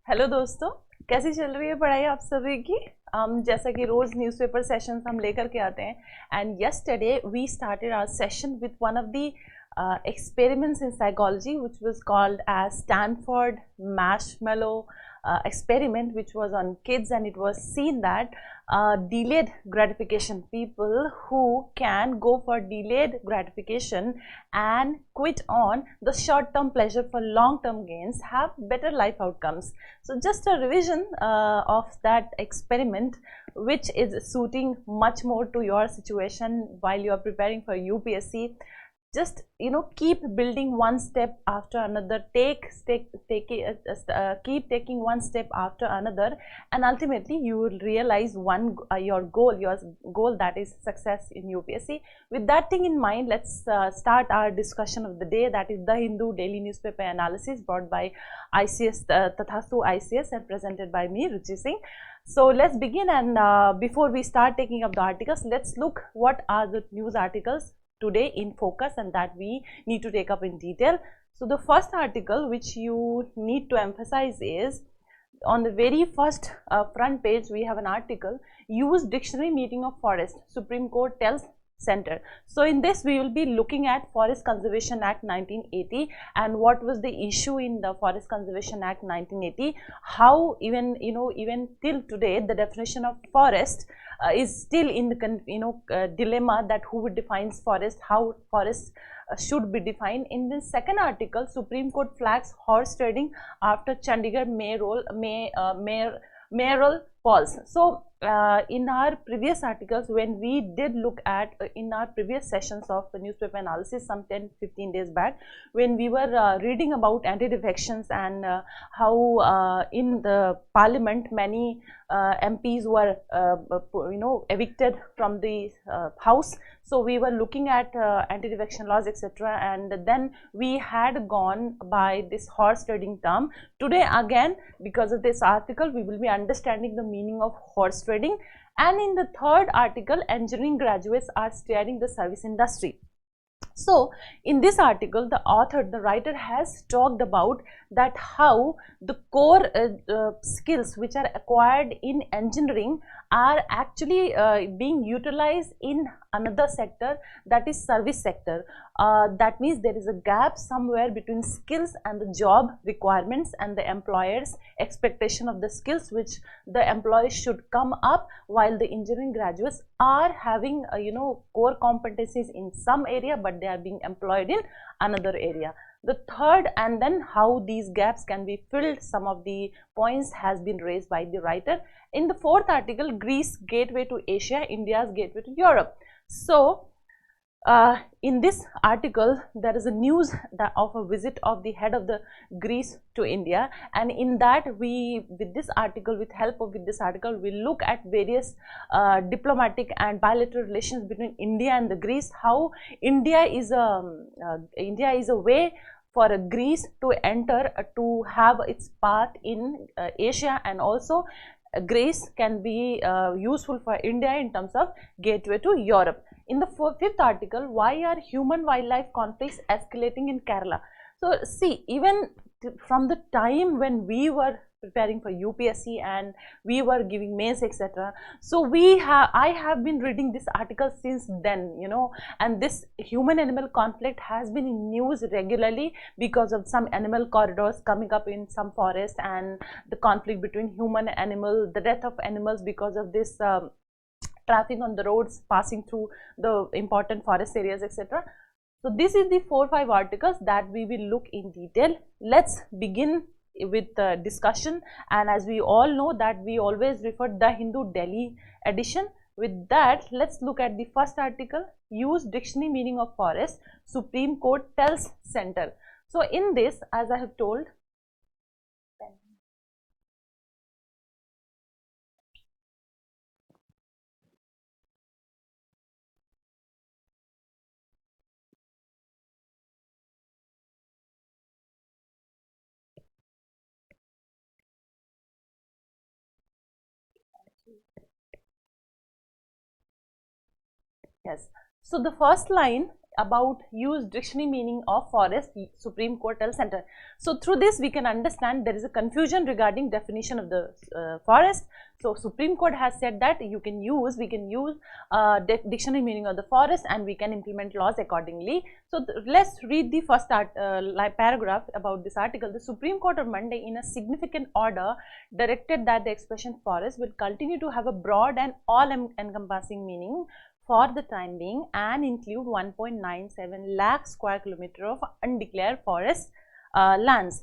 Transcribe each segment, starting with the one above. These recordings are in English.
Hello दोस्तों, कैसी चल रही है पढ़ाई आप सभी की। जैसा कि रोज न्यूज़पेपर सेशंस हम लेकर के आते हैं and yesterday we started our session with one of the experiments in psychology which was called as Stanford marshmallow experiment, which was on kids, and it was seen that delayed gratification, people who can go for delayed gratification and quit on the short term pleasure for long term gains have better life outcomes. So just a revision of that experiment, which is suiting much more to your situation while you are preparing for UPSC. Just keep building one step after another, keep taking one step after another, and ultimately you will realize your goal, that is success in UPSC. With that thing in mind, let's start our discussion of the day, that is the Hindu daily newspaper analysis brought by ICS, Tathastu-ICS, and presented by me, Ruchi Singh. So let's begin, and before we start taking up the articles, let's look what are the news articles today in focus and that we need to take up in detail. So the first article which you need to emphasize is on the very first front page. We have an article, use dictionary meaning of forest, Supreme Court tells Center. So in this we will be looking at Forest Conservation Act 1980 and what was the issue in the Forest Conservation Act 1980, how even till today the definition of forest is still in the dilemma that who defines forest, how forest should be defined. In the second article, Supreme Court flags horse trading after Chandigarh mayoral polls. So in our previous articles, when we did look at in our previous sessions of the newspaper analysis some 10-15 days back, when we were reading about anti-defections and how in the parliament many MPs were evicted from the house. So we were looking at anti-defection laws, etc., and then we had gone by this horse trading term. Today again, because of this article, we will be understanding the meaning of horse trading. And in the third article, engineering graduates are steering the service industry. So in this article, the writer has talked about that how the core skills which are acquired in engineering are actually being utilized in another sector, that is service sector. That means there is a gap somewhere between skills and the job requirements and the employer's expectation of the skills which the employees should come up, while the engineering graduates are having core competencies in some area but they are being employed in another area. The third, and then how these gaps can be filled, some of the points has been raised by the writer. In the fourth article, Greece gateway to Asia, India's gateway to Europe. So in this article there is a news of a visit of the head of the Greece to India, and in that with this article we look at various diplomatic and bilateral relations between India and the Greece, how India is a way for Greece to enter to have its path in Asia, and also Greece can be useful for India in terms of gateway to Europe. In the fifth article, why are human wildlife conflicts escalating in Kerala? So see, even from the time when we were preparing for UPSC and we were giving mains, etc., so I have been reading this article since then, and this human animal conflict has been in news regularly because of some animal corridors coming up in some forest and the conflict between human and animal, the death of animals because of this traffic on the roads passing through the important forest areas, etc. So this is the 4-5 articles that we will look in detail. Let's begin with the discussion, and as we all know that we always refer the Hindu Delhi edition. With that, let's look at the first article, use dictionary meaning of forest, Supreme Court tells Center. So in this, as I have told, yes. So the first line about use dictionary meaning of forest, Supreme Court tells center. So through this we can understand there is a confusion regarding definition of the forest. So Supreme Court has said that we can use dictionary meaning of the forest and we can implement laws accordingly. So let's read the first paragraph about this article. The Supreme Court on Monday in a significant order directed that the expression forest will continue to have a broad and all-encompassing meaning for the time being and include 1.97 lakh square kilometer of undeclared forest lands.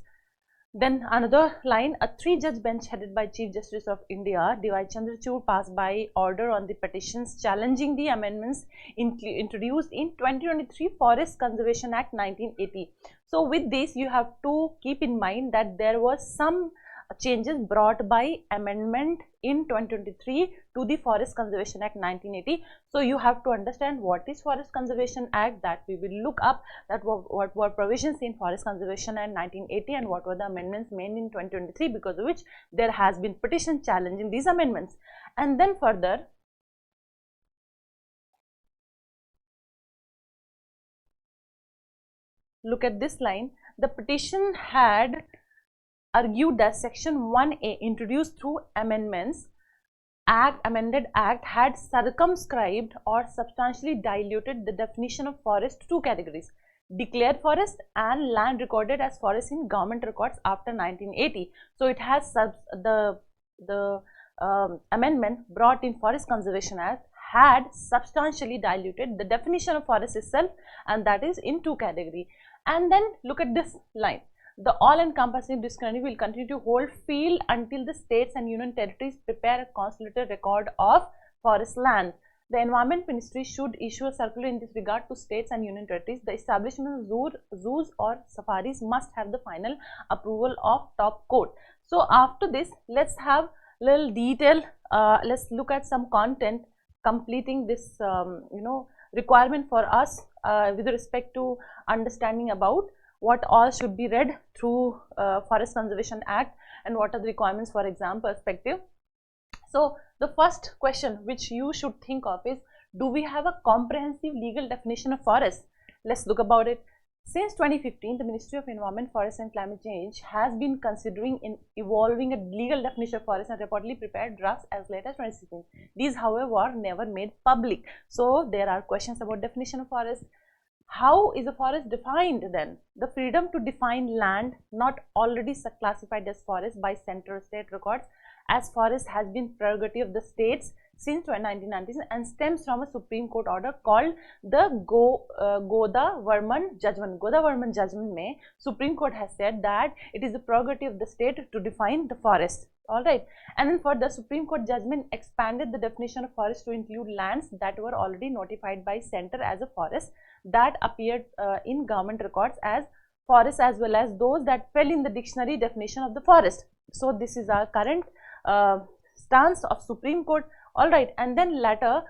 Then another line, a 3-judge bench headed by Chief Justice of India, D.Y. Chandrachud, passed by order on the petitions challenging the amendments introduced in 2023 Forest Conservation Act 1980. So with this you have to keep in mind that there was some changes brought by amendment in 2023 to the Forest Conservation Act 1980. So you have to understand what is Forest Conservation Act, that we will look up that what were provisions in Forest Conservation Act 1980 and what were the amendments made in 2023, because of which there has been petition challenging these amendments. And then further, look at this line, the petition had argued that section 1A introduced through amended act had circumscribed or substantially diluted the definition of forest to 2 categories: declared forest and land recorded as forest in government records after 1980. So it has the amendment brought in Forest Conservation Act had substantially diluted the definition of forest itself, and that is in 2 categories. And then look at this line. The all-encompassing dictionary will continue to hold field until the states and union territories prepare a consolidated record of forest land. The Environment Ministry should issue a circular in this regard to states and union territories. The establishment of zoos or safaris must have the final approval of top court. So after this, let's have little detail. Let's look at some content completing this requirement for us with respect to understanding about what all should be read through Forest Conservation Act and what are the requirements for exam perspective. So the first question which you should think of is, do we have a comprehensive legal definition of forest? Let's look about it. Since 2015, the Ministry of Environment, Forest and Climate Change has been considering evolving a legal definition of forest and reportedly prepared drafts as late as 2016. These, however, were never made public. So there are questions about definition of forest. How is a forest defined then? The freedom to define land not already classified as forest by central state records as forest has been prerogative of the states since 1990s and stems from a Supreme Court order called the Godavarman judgment. Godavarman judgment mein Supreme Court has said that it is the prerogative of the state to define the forest. Alright, and then further, Supreme Court judgment expanded the definition of forest to include lands that were already notified by center as a forest that appeared in government records as forest, as well as those that fell in the dictionary definition of the forest. So this is our current stance of Supreme Court. Alright, and then latter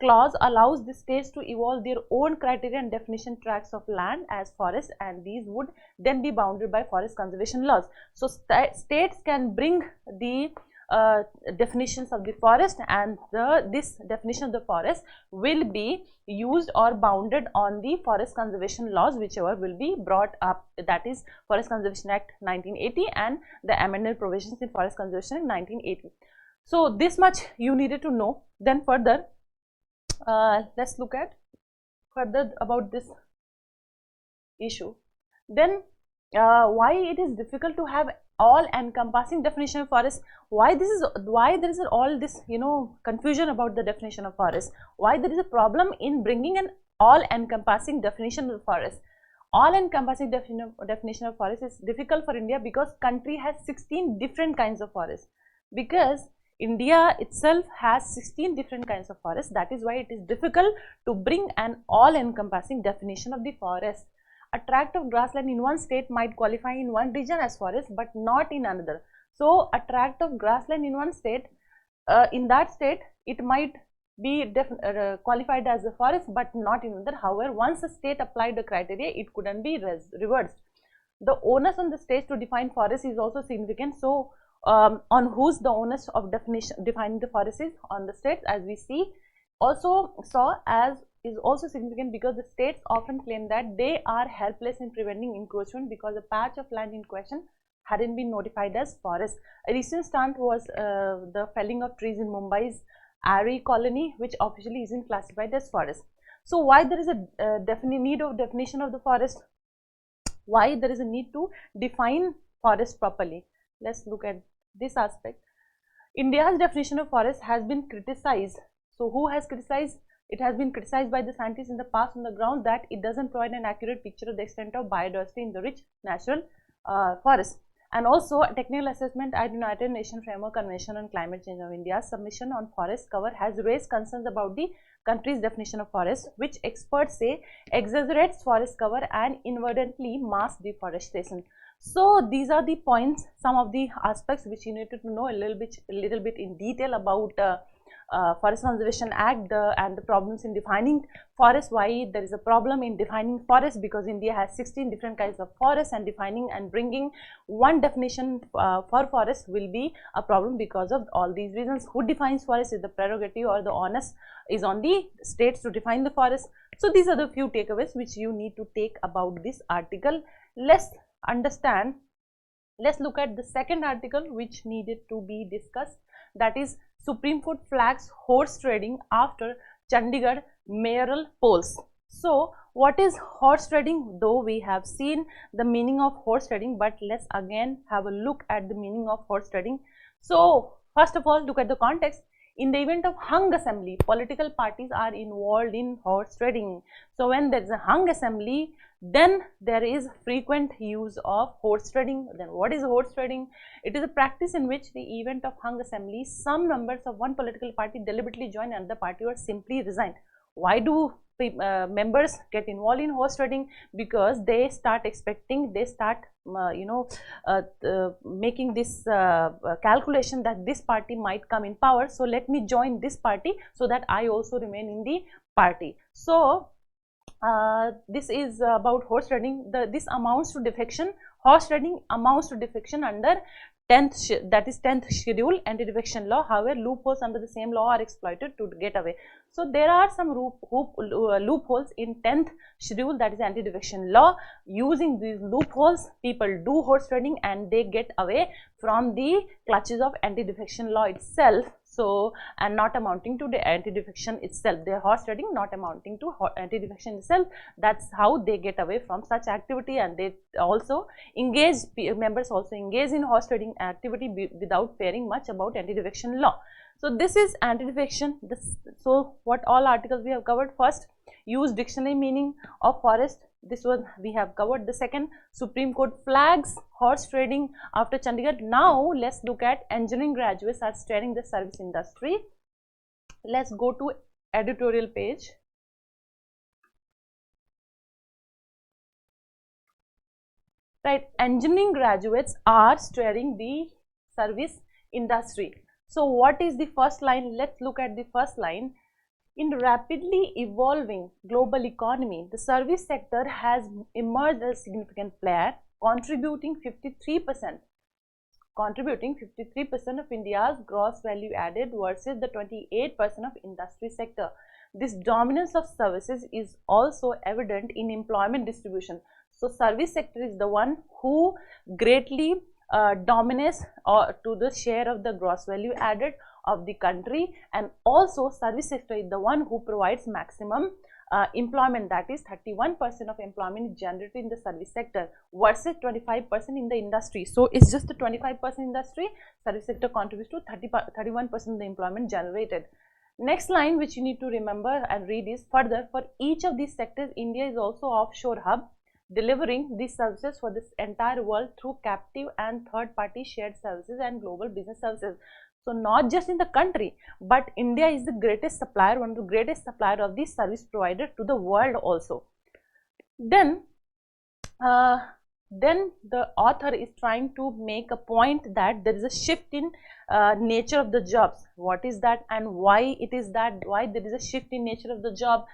clause allows the states to evolve their own criteria and definition tracts of land as forest, and these would then be bounded by forest conservation laws. So states can bring the definitions of the forest, and this definition of the forest will be used or bounded on the forest conservation laws whichever will be brought up, that is Forest Conservation Act 1980 and the amended provisions in Forest Conservation Act 1980. So this much you needed to know. Then further, let's look at further about this issue. Then why it is difficult to have all encompassing definition of forest? Why there is all this confusion about the definition of forest? Why there is a problem in bringing an all encompassing definition of forest? All encompassing definition of forest is difficult for India because country has 16 different kinds of forest. Because India itself has 16 different kinds of forests, that is why it is difficult to bring an all-encompassing definition of the forest. A tract of grassland in one state might qualify in one region as forest but not in another. So a tract of grassland in one state, in that state it might be qualified as a forest but not in another. However, once a state applied the criteria, it couldn't be reversed. The onus on the states to define forest is also significant. So on whose the onus of defining the forest is on the states, as we see. Also saw as is also significant because the states often claim that they are helpless in preventing encroachment because the patch of land in question hadn't been notified as forest. A recent stunt was the felling of trees in Mumbai's Ari colony, which officially isn't classified as forest. So why there is a need of definition of the forest? Why there is a need to define forest properly? Let's look at this aspect. India's definition of forest has been criticized. So who has criticized? It has been criticized by the scientists in the past on the ground that it doesn't provide an accurate picture of the extent of biodiversity in the rich natural forest. And also, a technical assessment at United Nations Framework Convention on Climate Change of India's submission on forest cover has raised concerns about the country's definition of forest, which experts say exaggerates forest cover and inadvertently mass deforestation. So these are the points, some of the aspects which you need to know a little bit in detail about Forest Conservation Act and the problems in defining forest. Why there is a problem in defining forest? Because India has 16 different kinds of forests, and defining and bringing one definition for forest will be a problem because of all these reasons. Who defines forest? Is the prerogative or the onus is on the states to define the forest. So these are the few takeaways which you need to take about this article. Let's understand. Let's look at the second article which needed to be discussed, that is Supreme Court flags horse trading after Chandigarh mayoral polls. So what is horse trading? Though we have seen the meaning of horse trading, but let's again have a look at the meaning of horse trading. So first of all, look at the context. In the event of hung assembly, political parties are involved in horse trading. So when there is a hung assembly, then there is frequent use of horse trading. Then what is horse trading? It is a practice in which the event of hung assembly, some members of one political party deliberately join another party or simply resign. Why do members get involved in horse trading? Because they start expecting, they start making this calculation that this party might come in power, so let me join this party so that I also remain in the party. So this is about horse trading. This amounts to defection. Horse trading amounts to defection under 10th schedule anti-defection law. However, loopholes under the same law are exploited to get away. So there are some loopholes in 10th schedule, that is anti-defection law. Using these loopholes, people do horse trading and they get away from the clutches of anti-defection law itself. So, and not amounting to the anti-defection itself. They are horse trading, not amounting to anti-defection itself. That's how they get away from such activity, and they also engage, members also engage in horse trading activity without caring much about anti-defection law. So this is anti-defection. So what all articles we have covered? First, use dictionary meaning of forest. This one we have covered. The second, Supreme Court flags horse trading after Chandigarh. Now let's look at engineering graduates are steering the service industry. Let's go to editorial page. Right, engineering graduates are steering the service industry. So what is the first line? Let's look at the first line. In rapidly evolving global economy, the service sector has emerged as a significant player, contributing 53% of India's gross value added versus the 28% of industry sector. This dominance of services is also evident in employment distribution. So service sector is the one who greatly dominates to the share of the gross value added of the country, and also service sector is the one who provides maximum employment, that is 31% of employment is generated in the service sector versus 25% in the industry. So it's just the 25% industry, service sector contributes to 31% of the employment generated. Next line which you need to remember and read is, further, for each of these sectors, India is also offshore hub, delivering these services for this entire world through captive and third party shared services and global business services. So not just in the country, but India is the greatest supplier, one of the greatest supplier of this service provider to the world also. Then the author is trying to make a point that there is a shift in nature of the jobs. What is that and why it is that? Why there is a shift in nature of the job?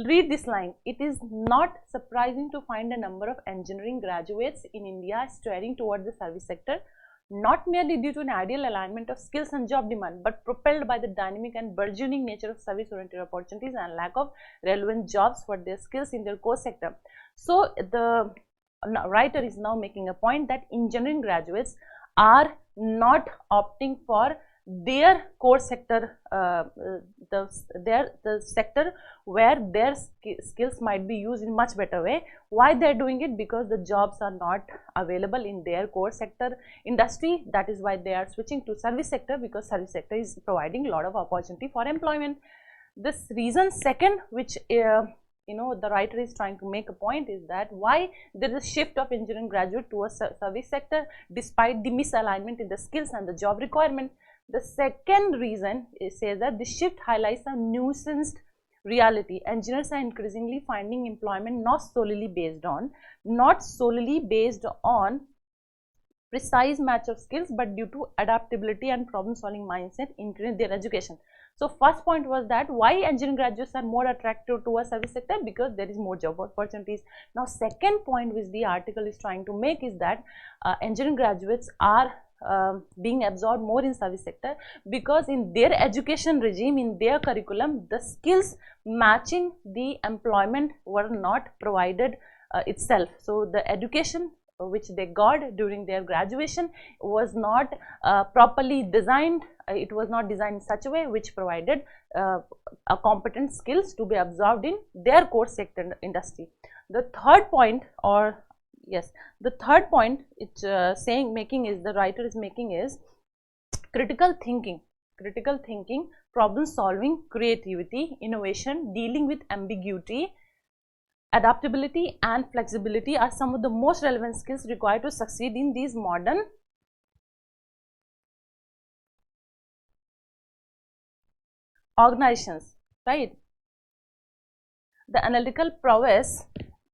Read this line. It is not surprising to find a number of engineering graduates in India steering towards the service sector. not merely due to an ideal alignment of skills and job demand, but propelled by the dynamic and burgeoning nature of service-oriented opportunities and lack of relevant jobs for their skills in their core sector. So the writer is now making a point that engineering graduates are not opting for their core sector, the sector where their skills might be used in much better way. Why they are doing it? Because the jobs are not available in their core sector industry. That is why they are switching to service sector, because service sector is providing a lot of opportunity for employment. This reason second, which the writer is trying to make a point, is that why there is a shift of engineering graduate towards service sector despite the misalignment in the skills and the job requirement. The second reason says that this shift highlights a nuanced reality. Engineers are increasingly finding employment not solely based on precise match of skills, but due to adaptability and problem solving mindset including their education. So first point was that why engineering graduates are more attractive towards service sector, because there is more job opportunities. Now second point which the article is trying to make is that engineering graduates are being absorbed more in service sector because in their education regime, in their curriculum, the skills matching the employment were not provided itself. So the education which they got during their graduation was not properly designed. It was not designed in such a way which provided a competent skills to be absorbed in their core sector industry. The third point, or yes, the third point it's the writer is making is critical thinking, problem solving, creativity, innovation, dealing with ambiguity, adaptability and flexibility are some of the most relevant skills required to succeed in these modern organizations, right? The analytical prowess,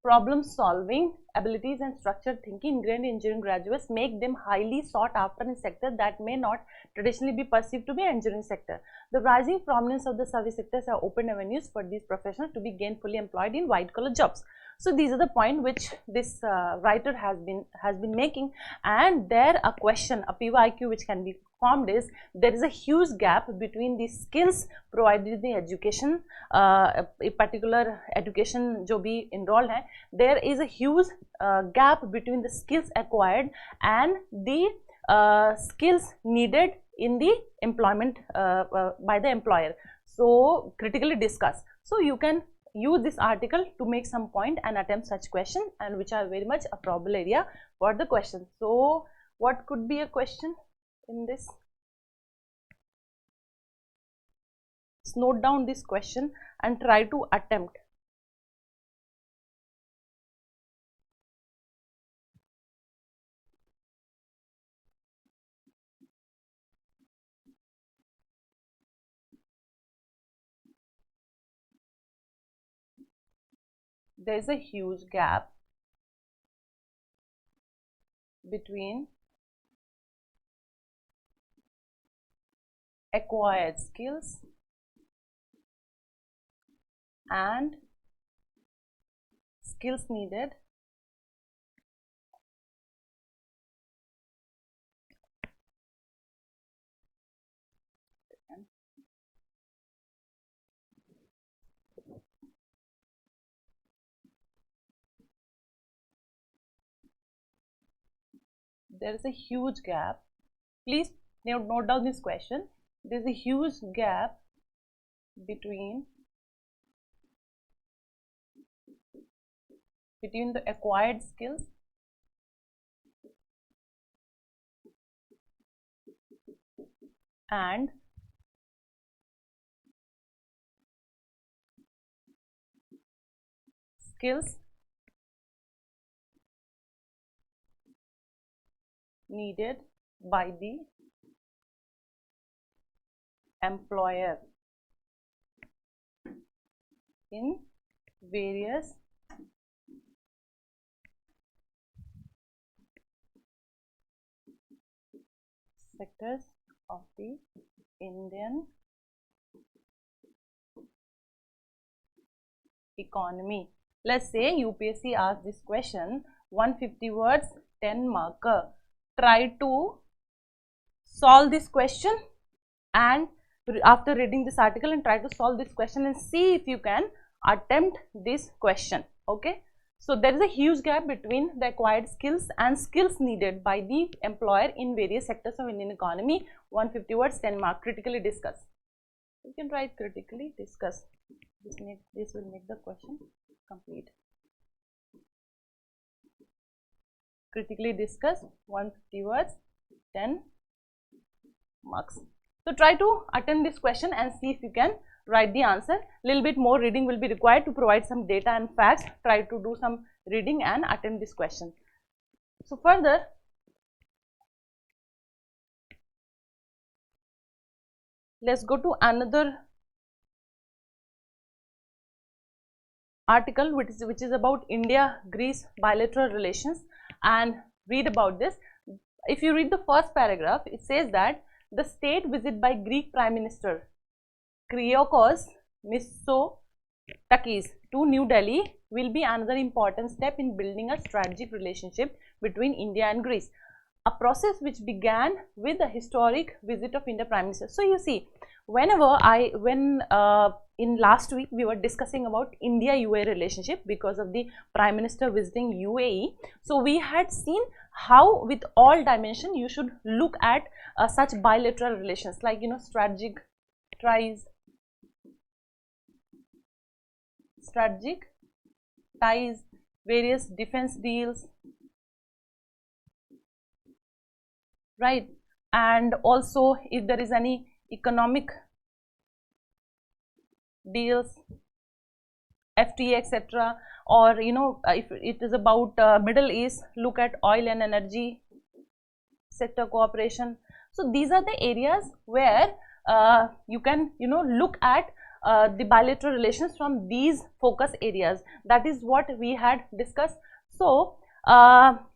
problem solving abilities and structured thinking ingrained in engineering graduates make them highly sought after in sector that may not traditionally be perceived to be engineering sector. The rising prominence of the service sectors have opened avenues for these professionals to be gainfully employed in white collar jobs. So these are the point which this writer has been making, and there a question, a PYQ which can be formed is, there is a huge gap between the skills provided in the education, a particular education jo bhi enrolled hai, there is a huge gap between the skills acquired and the skills needed in the employment by the employer. So critically discuss. So you can use this article to make some point and attempt such question, and which are very much a probable area for the question. So what could be a question in this? Just note down this question and try to attempt. There is a huge gap between acquired skills and skills needed there is a huge gap. Please note down this question. There is a huge gap between the acquired skills and skills needed by the employer in various sectors of the Indian economy. Let's say UPSC asks this question, 150 words, 10 marker. Try to solve this question, and after reading this article, and try to solve this question and see if you can attempt this question. Okay, so there is a huge gap between the acquired skills and skills needed by the employer in various sectors of Indian economy. 150 words, 10 mark. Critically discuss. You can write critically discuss. This will make the question complete. Critically discuss, 150 words, 10 marks. So try to attempt this question and see if you can write the answer. Little bit more reading will be required to provide some data and facts. Try to do some reading and attempt this question. So further, let's go to another article which is about India-Greece bilateral relations, and read about this. If you read the first paragraph, it says that the state visit by Greek Prime Minister Kyriakos Mitsotakis to New Delhi will be another important step in building a strategic relationship between India and Greece, a process which began with the historic visit of India Prime Minister. So you see, in last week we were discussing about India-UAE relationship because of the Prime Minister visiting UAE. So we had seen how with all dimension you should look at such bilateral relations, like, you know, strategic ties, various defense deals, right? And also if there is any economic deals, FTA, etc., or, you know, if it is about Middle East, look at oil and energy sector cooperation. So these are the areas where you can, you know, look at the bilateral relations from these focus areas. That is what we had discussed. So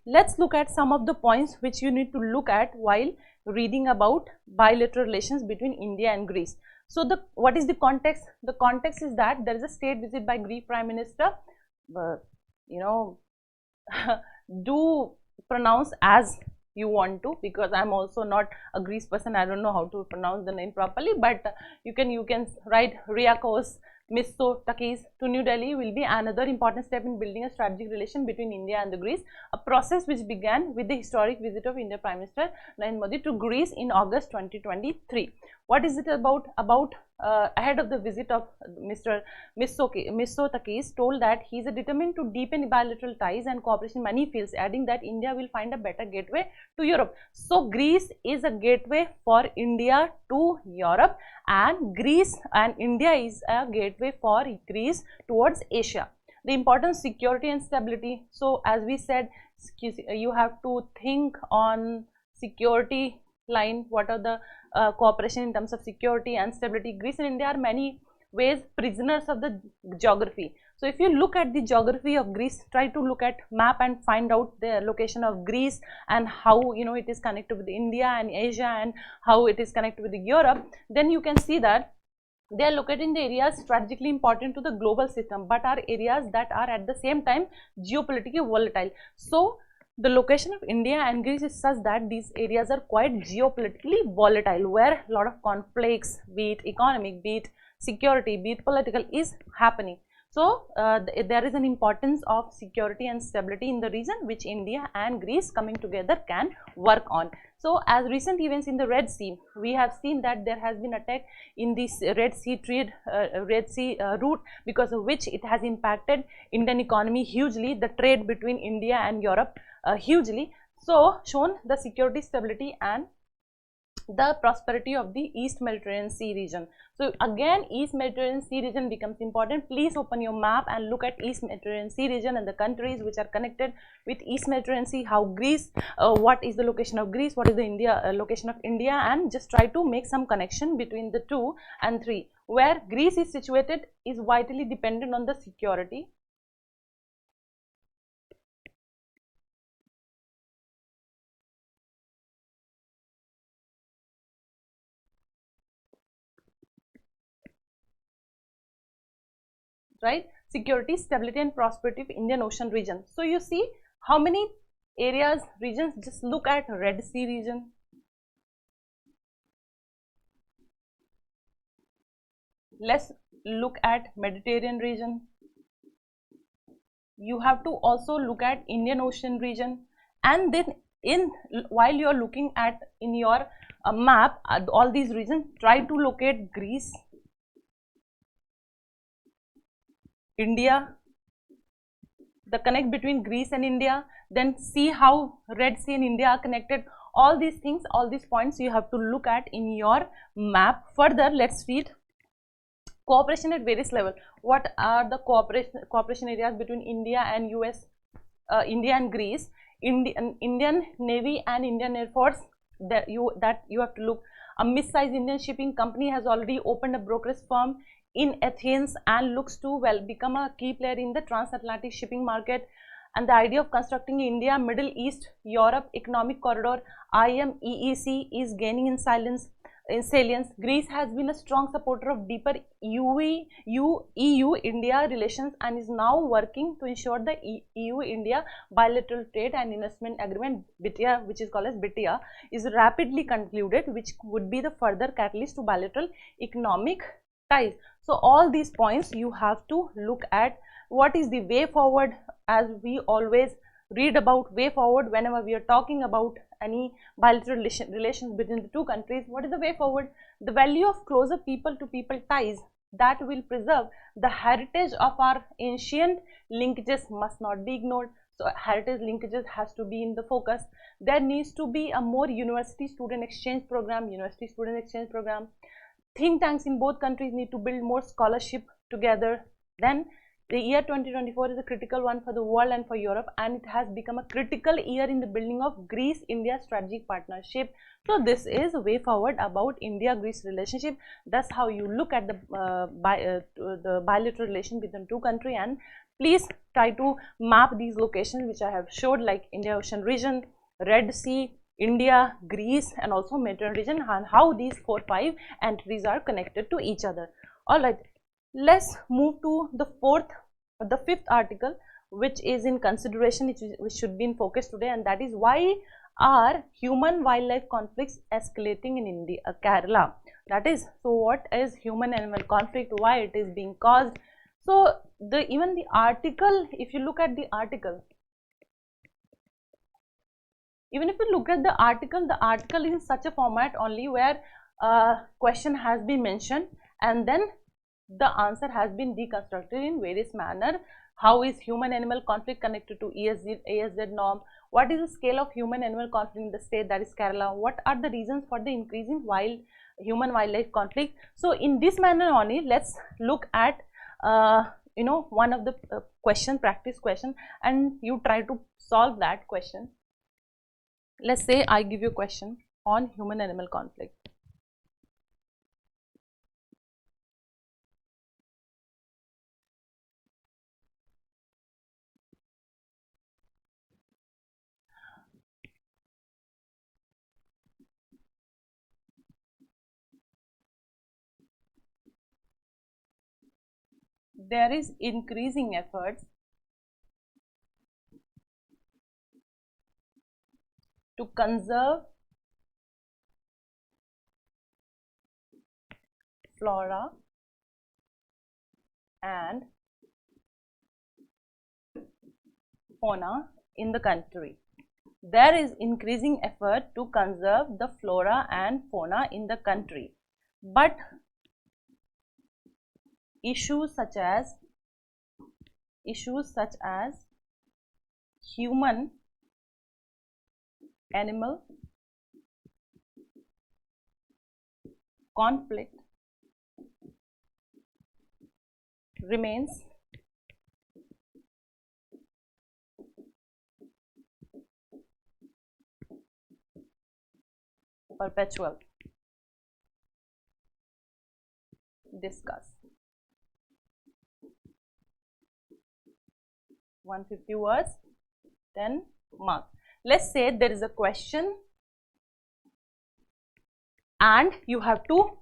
let's look at some of the points which you need to look at while reading about bilateral relations between India and Greece. So what is the context? The context is that there is a state visit by Greek Prime Minister. You know, do pronounce as you want to, because I'm also not a Greece person. I don't know how to pronounce the name properly, but you can write Kyriakos Mitsotakis to New Delhi will be another important step in building a strategic relation between India and the Greece, a process which began with the historic visit of India Prime Minister Narendra Modi to Greece in August 2023. What is it about? Ahead of the visit of Mr. Mitsotakis told that he is determined to deepen bilateral ties and cooperation in many fields, adding that India will find a better gateway to Europe. So Greece is a gateway for India to Europe, and Greece and India is a gateway for Greece towards Asia. The importance, security and stability. So as we said, you have to think on security line. What are the cooperation in terms of security and stability? Greece and India are many ways prisoners of the geography. So if you look at the geography of Greece, try to look at map and find out the location of Greece and how, you know, it is connected with India and Asia and how it is connected with Europe. Then you can see that they are located in the areas strategically important to the global system, but are areas that are at the same time geopolitically volatile. So the location of India and Greece is such that these areas are quite geopolitically volatile, where a lot of conflicts, be it economic, be it security, be it political, is happening. So there is an importance of security and stability in the region, which India and Greece coming together can work on. So as recent events in the Red Sea, we have seen that there has been attack in this Red Sea route, because of which it has impacted Indian economy hugely, the trade between India and Europe hugely. So shown the security, stability and the prosperity of the East Mediterranean Sea region. So again, East Mediterranean Sea region becomes important. Please open your map and look at East Mediterranean Sea region and the countries which are connected with East Mediterranean Sea. How Greece, what is the location of Greece, what is the location of India, and just try to make some connection between the 2 and 3. Where Greece is situated is vitally dependent on the security, right? Security, stability and prosperity of Indian Ocean region. So you see how many areas, regions, just look at Red Sea region, let's look at Mediterranean region. You have to also look at Indian Ocean region, and then while you are looking at in your map all these regions, try to locate Greece, India, the connect between Greece and India, then see how Red Sea and India are connected. All these things, all these points you have to look at in your map. Further, let's read cooperation at various levels. What are the cooperation areas between India and India and Greece? Indian Navy and Indian Air Force, that you have to look. A mid-sized Indian shipping company has already opened a brokerage firm in Athens and looks to become a key player in the transatlantic shipping market. And the idea of constructing India, Middle East, Europe Economic Corridor (IMEEC) is gaining in salience. Greece has been a strong supporter of deeper EU-India relations and is now working to ensure the EU-India bilateral trade and investment agreement (BITIA), which is called as BITIA, is rapidly concluded, which would be the further catalyst to bilateral economic ties. So all these points you have to look at. What is the way forward? As we always read about way forward whenever we are talking about any bilateral relations between the two countries. What is the way forward? The value of closer people to people ties that will preserve the heritage of our ancient linkages must not be ignored. So heritage linkages has to be in the focus. There needs to be a more university student exchange program. Think tanks in both countries need to build more scholarship together. Then the year 2024 is a critical one for the world and for Europe, and it has become a critical year in the building of Greece-India strategic partnership. So this is a way forward about India-Greece relationship. That's how you look at the bilateral relation between two countries, and please try to map these locations which I have showed, like Indian Ocean region, Red Sea, India, Greece, and also Mediterranean region, and how these 4-5 entities are connected to each other. All right. Let's move to the fifth article, which is in consideration, which should be in focus today, and that is why are human-wildlife conflicts escalating in India, Kerala? That is, so what is human-animal conflict? Why it is being caused? So even the article, if you look at the article, even if you look at the article is in such a format only where question has been mentioned and then the answer has been deconstructed in various manner. How is human-animal conflict connected to ASZ norm? What is the scale of human-animal conflict in the state, that is Kerala? What are the reasons for the increasing human-wildlife conflict? So in this manner only, let's look at one of the practice question, and you try to solve that question. Let's say I give you a question on human-animal conflict. There is increasing efforts to conserve flora and fauna in the country. There is increasing effort to conserve the flora and fauna in the country, but issues such as human animal conflict remains perpetual. Discuss. 150 words, then mark. Let's say there is a question and you have to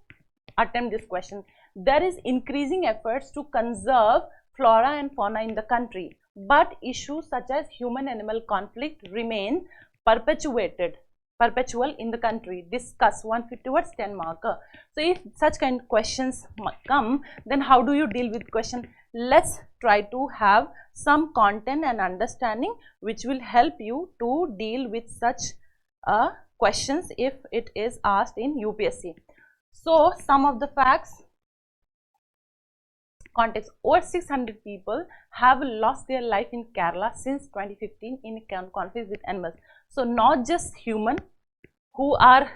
attempt this question. There is increasing efforts to conserve flora and fauna in the country, but issues such as human-animal conflict remain perpetuated. perpetual in the country? Discuss 150 words, 10 marker. So if such kind of questions come, then how do you deal with question? Let's try to have some content and understanding which will help you to deal with such questions if it is asked in UPSC. So some of the facts. Context: over 600 people have lost their life in Kerala since 2015 in conflict with animals. So not just human who are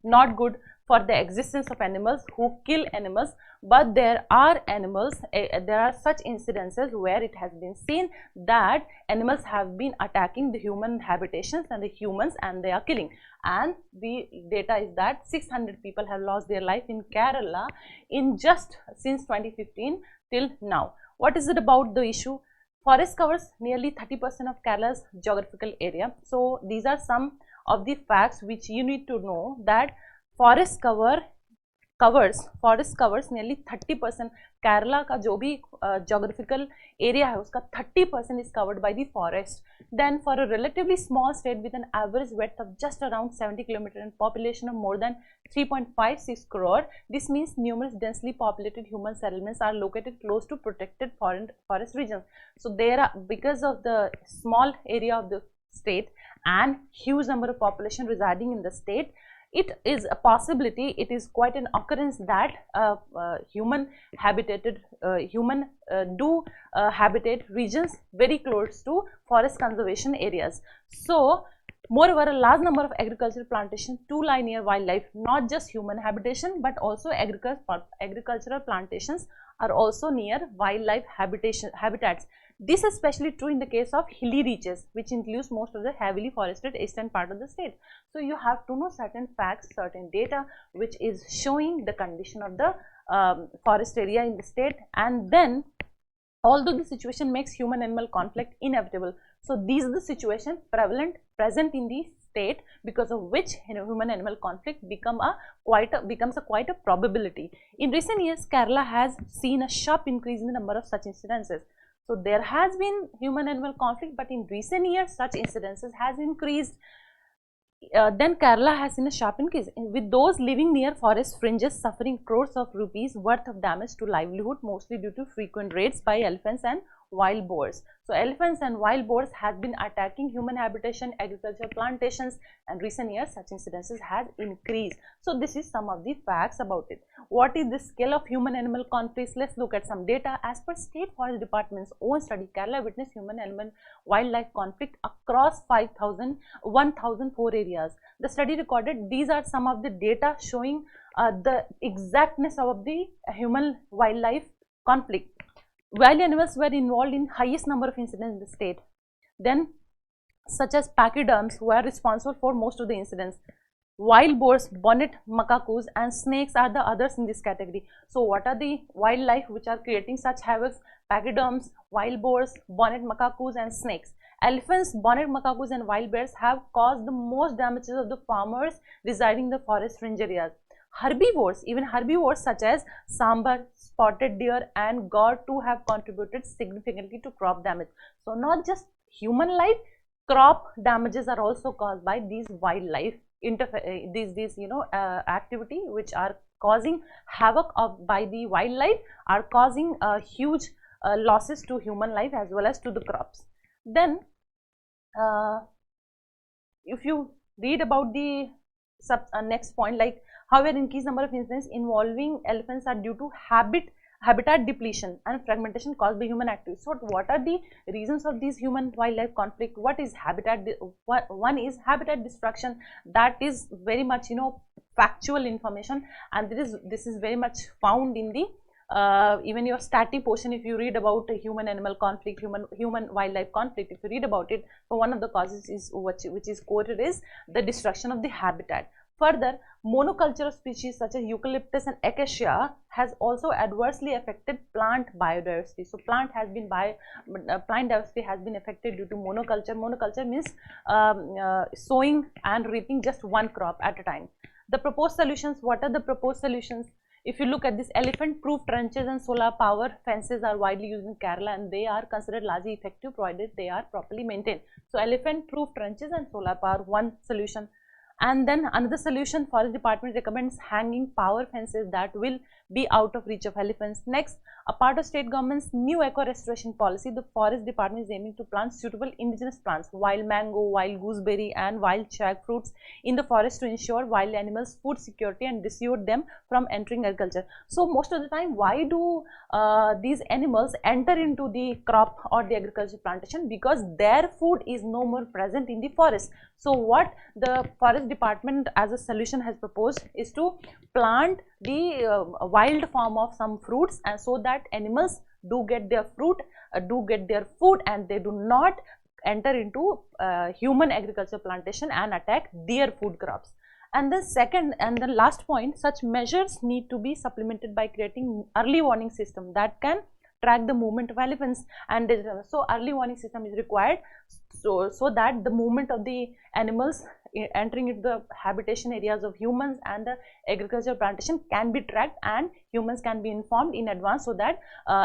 not good for the existence of animals, who kill animals, but there are animals, there are such incidences where it has been seen that animals have been attacking the human habitations and the humans, and they are killing. And the data is that 600 people have lost their life in Kerala in just since 2015 till now. What is it about the issue? Forest covers nearly 30% of Kerala's geographical area. So these are some of the facts which you need to know, that forest covers nearly 30%. Kerala का जो भी geographical area है उसका 30% is covered by the forest. Then for a relatively small state with an average width of just around 70 km and population of more than 3.56 crore, this means numerous densely populated human settlements are located close to protected forest regions. So there are, because of the small area of the state and huge number of population residing in the state, it is a possibility, it is quite an occurrence that human do habitate regions very close to forest conservation areas. So moreover, a large number of agricultural plantations too lie near wildlife. Not just human habitation but also agricultural plantations are also near wildlife habitats. This is especially true in the case of hilly reaches, which includes most of the heavily forested eastern part of the state. So you have to know certain facts, certain data which is showing the condition of the forest area in the state. And then, although the situation makes human-animal conflict inevitable, so these are the situation present in the state, because of which human-animal conflict becomes quite a probability. In recent years, Kerala has seen a sharp increase in the number of such incidences. So there has been human-animal conflict, but in recent years such incidences has increased. Then Kerala has seen a sharp increase, with those living near forest fringes suffering crores of rupees worth of damage to livelihood, mostly due to frequent raids by elephants and wild boars. So elephants and wild boars have been attacking human habitation, agricultural plantations, and recent years such incidences has increased. So this is some of the facts about it. What is the scale of human-animal conflicts? Let's look at some data. As per State Forest Department's own study, Kerala witnessed human-animal wildlife conflict across 1,004 areas. The study recorded, these are some of the data showing the exactness of the human-wildlife conflict. Wild animals were involved in highest number of incidents in the state. Then, such as pachyderms were responsible for most of the incidents. Wild boars, bonnet macacos, and snakes are the others in this category. So what are the wildlife which are creating such havoc? Pachyderms, wild boars, bonnet macacos, and snakes. Elephants, bonnet macacos, and wild bears have caused the most damages of the farmers residing in the forest fringe areas. Herbivores, even herbivores such as sambar, spotted deer, and gaur too have contributed significantly to crop damage. So not just human life, crop damages are also caused by these wildlife activity which are causing havoc by the wildlife, are causing huge losses to human life as well as to the crops. Then if you read about the next point, like however increased number of incidents involving elephants are due to habitat depletion and fragmentation caused by human activities. So what are the reasons of these human wildlife conflict? What is habitat? One is habitat destruction. That is very much factual information, and this is very much found in the even your static portion. If you read about human animal conflict, human wildlife conflict, if you read about it, so one of the causes is which is quoted is the destruction of the habitat. Further, monoculture species such as eucalyptus and acacia has also adversely affected plant biodiversity. So plant diversity has been affected due to monoculture. Monoculture means sowing and reaping just one crop at a time. The proposed solutions, what are the proposed solutions? If you look at this, elephant-proof trenches and solar power fences are widely used in Kerala, and they are considered largely effective provided they are properly maintained. So elephant-proof trenches and solar power, one solution. And then another solution, Forest Department recommends hanging power fences that will be out of reach of elephants. Next, a part of state government's new eco-restoration policy, the Forest Department is aiming to plant suitable indigenous plants, wild mango, wild gooseberry and wild jackfruits in the forest to ensure wild animals food security and dissuade them from entering agriculture. So most of the time, why do these animals enter into the crop or the agriculture plantation? Because their food is no more present in the forest. So what the Forest Department as a solution has proposed is to plant the wild form of some fruits, and so that animals do get their fruit, do get their food, and they do not enter into human agriculture plantation and attack their food crops. And the second and the last point, such measures need to be supplemented by creating early warning system that can track the movement of elephants, and so early warning system is required so that the movement of the animals entering into the habitation areas of humans and the agricultural plantation can be tracked, and humans can be informed in advance, so that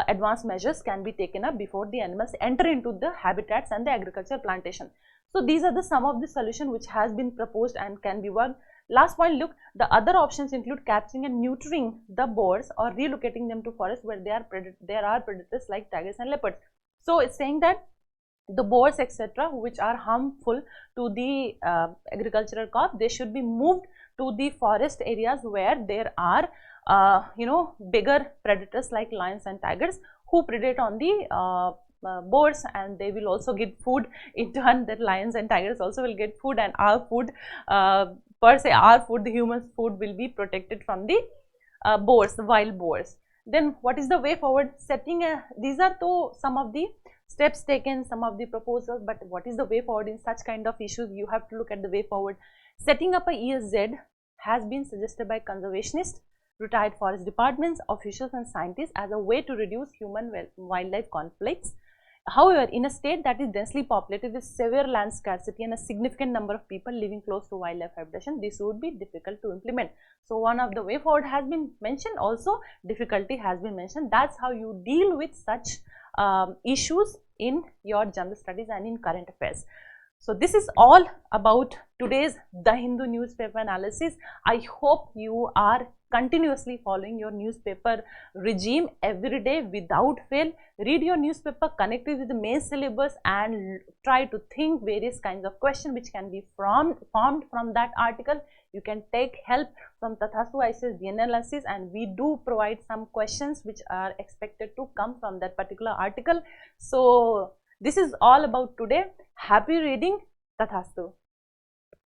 advanced measures can be taken up before the animals enter into the habitats and the agricultural plantation. So these are the some of the solution which has been proposed and can be worked. Last point, look, the other options include capturing and neutering the boars or relocating them to forests where there are predators like tigers and leopards. So it's saying that the boars etc. which are harmful to the agricultural crop, they should be moved to the forest areas where there are bigger predators like lions and tigers who predate on the boars, and they will also get food. In turn, the lions and tigers also will get food, and our food per se, our food, the human food, will be protected from the boars, the wild boars. Then what is the way forward? These are some of the steps taken, some of the proposals, but what is the way forward in such kind of issues? You have to look at the way forward. Setting up a ESZ has been suggested by conservationists, retired forest departments, officials and scientists as a way to reduce human-wildlife conflicts. However, in a state that is densely populated with severe land scarcity and a significant number of people living close to wildlife habitation, this would be difficult to implement. So one of the way forward has been mentioned, also difficulty has been mentioned. That's how you deal with such issues in your general studies and in current affairs. So this is all about today's The Hindu newspaper analysis. I hope you are continuously following your newspaper regime every day without fail. Read your newspaper, connect it with the main syllabus, and try to think various kinds of questions which can be formed from that article. You can take help from Tathastu-ICS DNA analysis, and we do provide some questions which are expected to come from that particular article. So this is all about today. Happy reading. Tathastu.